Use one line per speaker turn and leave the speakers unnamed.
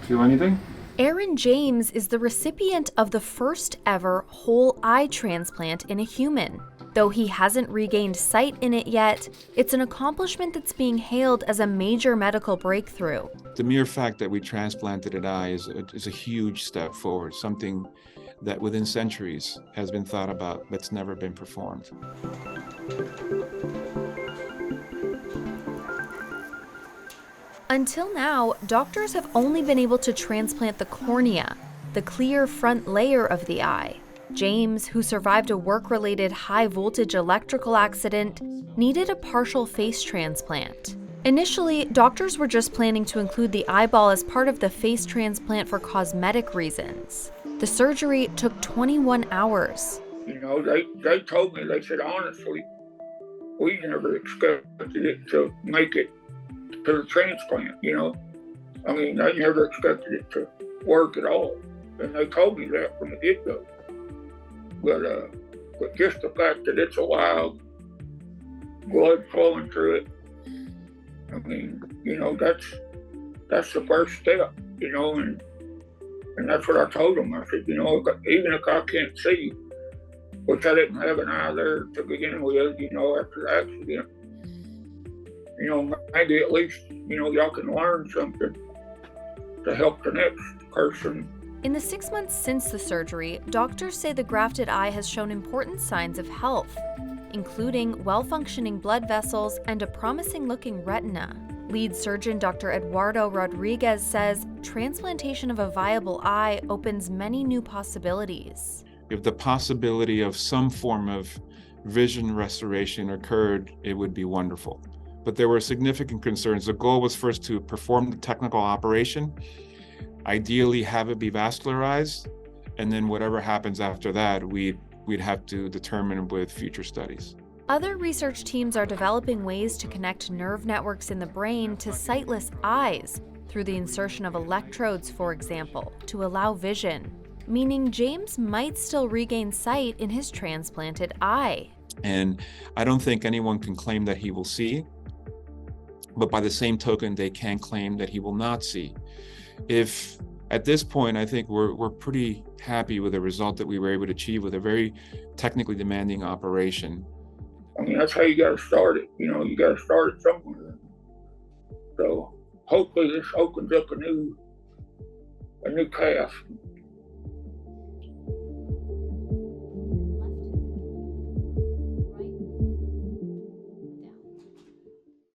Feel anything?
Aaron James is the recipient of the first ever whole eye transplant in a human. Though he hasn't regained sight in it yet, it's an accomplishment that's being hailed as a major medical breakthrough.
The mere fact that we transplanted an eye is a huge step forward, something that within centuries has been thought about that's never been performed.
Until now, doctors have only been able to transplant the cornea, the clear front layer of the eye. James, who survived a work-related high-voltage electrical accident, needed a partial face transplant. Initially, doctors were just planning to include the eyeball as part of the face transplant for cosmetic reasons. The surgery took 21 hours.
They told me, they said, honestly, we never expected it to make it to the transplant, I mean, I never expected it to work at all. And they told me that from the get-go. But just the fact that it's alive, blood flowing through it, I mean, that's the first step, and that's what I told them. I said, even if I can't see, which I didn't have an eye there to begin with, after the accident, maybe at least, y'all can learn something to help the next person.
In the 6 months since the surgery, doctors say the grafted eye has shown important signs of health, including well-functioning blood vessels and a promising-looking retina. Lead surgeon Dr. Eduardo Rodriguez says transplantation of a viable eye opens many new possibilities.
If the possibility of some form of vision restoration occurred, it would be wonderful. But there were significant concerns. The goal was first to perform the technical operation, ideally have it be vascularized, and then whatever happens after that, we'd have to determine with future studies.
Other research teams are developing ways to connect nerve networks in the brain to sightless eyes through the insertion of electrodes, for example, to allow vision, meaning James might still regain sight in his transplanted eye.
And I don't think anyone can claim that he will see, but by the same token, they can claim that he will not see. If at this point, I think we're pretty happy with the result that we were able to achieve with a very technically demanding operation.
I mean, that's how you got to start it. You got to start it somewhere. So hopefully this opens up a new path.